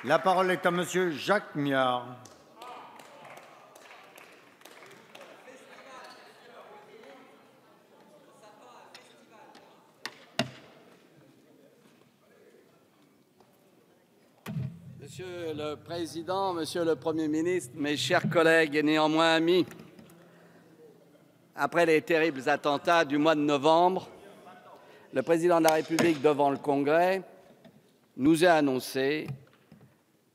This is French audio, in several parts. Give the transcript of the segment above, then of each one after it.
La parole est à Monsieur Jacques Miard. Monsieur le Président, Monsieur le Premier ministre, mes chers collègues et néanmoins amis, après les terribles attentats du mois de novembre, le Président de la République, devant le Congrès, nous a annoncé,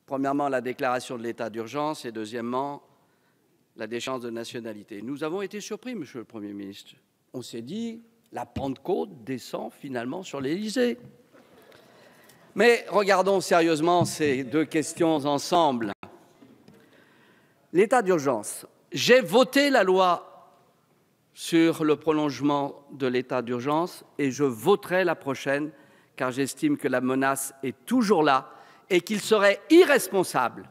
premièrement, la déclaration de l'état d'urgence et deuxièmement, la déchéance de nationalité. Nous avons été surpris, Monsieur le Premier ministre. On s'est dit, la Pentecôte descend finalement sur l'Élysée. Mais regardons sérieusement ces deux questions ensemble. L'état d'urgence. J'ai voté la loi sur le prolongement de l'état d'urgence et je voterai la prochaine car j'estime que la menace est toujours là et qu'il serait irresponsable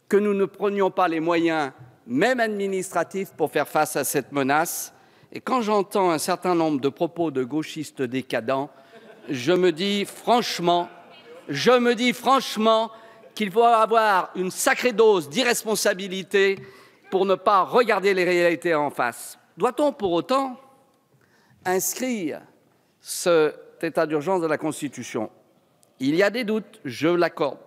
que nous ne prenions pas les moyens, même administratifs, pour faire face à cette menace. Et quand j'entends un certain nombre de propos de gauchistes décadents, je me dis franchement qu'il faut avoir une sacrée dose d'irresponsabilité pour ne pas regarder les réalités en face. Doit-on pour autant inscrire cet état d'urgence dans la Constitution? Il y a des doutes, je l'accorde.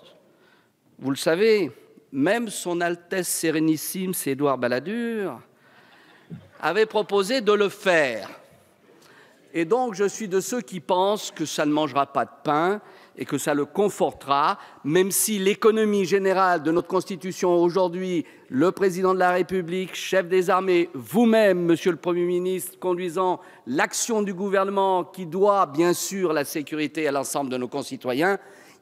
Vous le savez, même son Altesse Sérénissime, Édouard Balladur, avait proposé de le faire. Et donc, je suis de ceux qui pensent que ça ne mangera pas de pain et que ça le confortera, même si l'économie générale de notre Constitution aujourd'hui, le Président de la République, chef des armées, vous-même, Monsieur le Premier ministre, conduisant l'action du gouvernement qui doit, bien sûr, la sécurité à l'ensemble de nos concitoyens,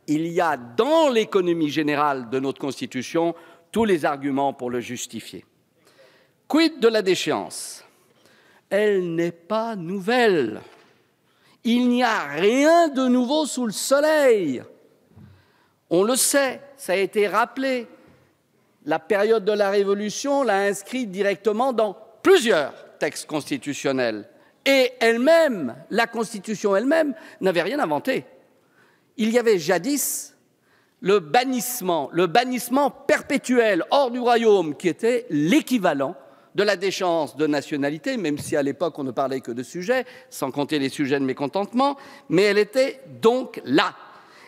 il y a dans l'économie générale de notre Constitution tous les arguments pour le justifier. Quid de la déchéance? Elle n'est pas nouvelle. Il n'y a rien de nouveau sous le soleil. On le sait, ça a été rappelé. La période de la Révolution l'a inscrite directement dans plusieurs textes constitutionnels. Et elle-même, la Constitution elle-même, n'avait rien inventé. Il y avait jadis le bannissement perpétuel hors du royaume qui était l'équivalent de la déchéance de nationalité, même si à l'époque on ne parlait que de sujets, sans compter les sujets de mécontentement, mais elle était donc là.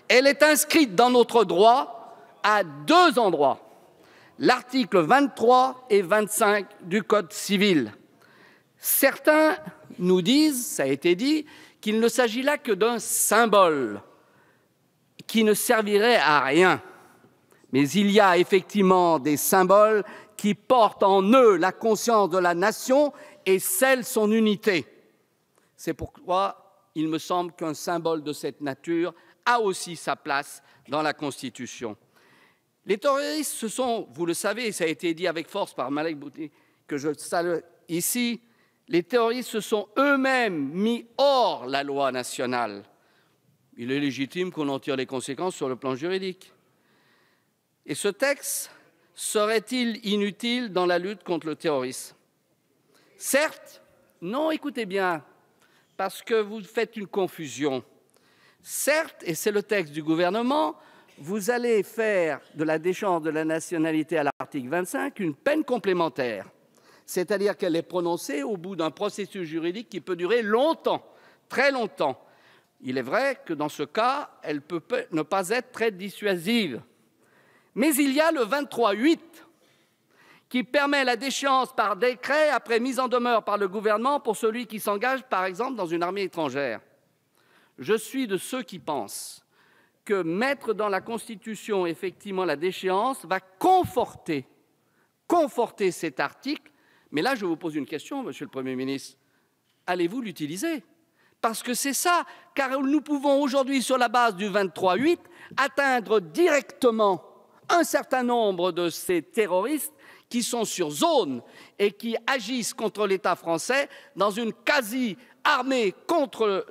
Elle est inscrite dans notre droit à deux endroits, l'article 23 et 25 du Code civil. Certains nous disent, ça a été dit, qu'il ne s'agit là que d'un symbole qui ne servirait à rien. Mais il y a effectivement des symboles qui portent en eux la conscience de la nation et scellent son unité. C'est pourquoi il me semble qu'un symbole de cette nature a aussi sa place dans la Constitution. Les terroristes, ce sont, vous le savez, ça a été dit avec force par Malek Bouti, que je salue ici, les terroristes se sont eux-mêmes mis hors la loi nationale. Il est légitime qu'on en tire les conséquences sur le plan juridique. Et ce texte serait-il inutile dans la lutte contre le terrorisme? Certes, non, écoutez bien, parce que vous faites une confusion. Certes, et c'est le texte du gouvernement, vous allez faire de la déchéance de la nationalité à l'article 25 une peine complémentaire, c'est-à-dire qu'elle est prononcée au bout d'un processus juridique qui peut durer longtemps, très longtemps. Il est vrai que dans ce cas, elle peut ne pas être très dissuasive. Mais il y a le 23.8 qui permet la déchéance par décret après mise en demeure par le gouvernement pour celui qui s'engage, par exemple, dans une armée étrangère. Je suis de ceux qui pensent que mettre dans la Constitution effectivement la déchéance va conforter cet article. Mais là, je vous pose une question, Monsieur le Premier ministre. Allez-vous l'utiliser? Parce que c'est ça, car nous pouvons aujourd'hui, sur la base du 23.8, atteindre directement un certain nombre de ces terroristes qui sont sur zone et qui agissent contre l'État français dans une quasi-armée contre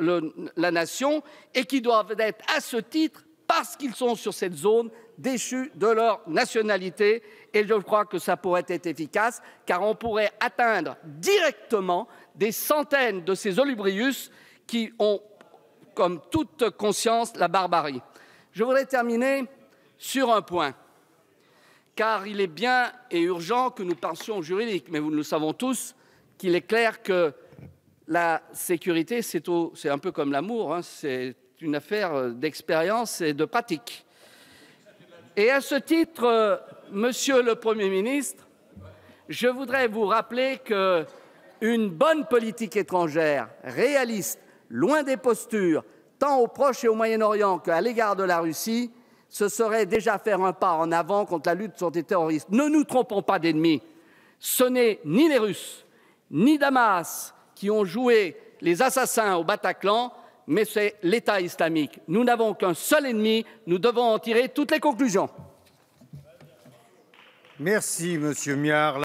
la nation et qui doivent être, à ce titre, parce qu'ils sont sur cette zone, déchus de leur nationalité. Et je crois que ça pourrait être efficace, car on pourrait atteindre directement des centaines de ces olubrius qui ont, comme toute conscience, la barbarie. Je voudrais terminer sur un point, car il est bien et urgent que nous pensions au juridique, mais nous le savons tous qu'il est clair que la sécurité, c'est un peu comme l'amour, hein, c'est une affaire d'expérience et de pratique. Et à ce titre, Monsieur le Premier ministre, je voudrais vous rappeler qu'une bonne politique étrangère, réaliste, loin des postures, tant au Proche et au Moyen-Orient qu'à l'égard de la Russie, ce serait déjà faire un pas en avant contre la lutte contre les terroristes. Ne nous trompons pas d'ennemis. Ce n'est ni les Russes, ni Damas qui ont joué les assassins au Bataclan, mais c'est l'État islamique. Nous n'avons qu'un seul ennemi, nous devons en tirer toutes les conclusions. Merci, Monsieur Miard.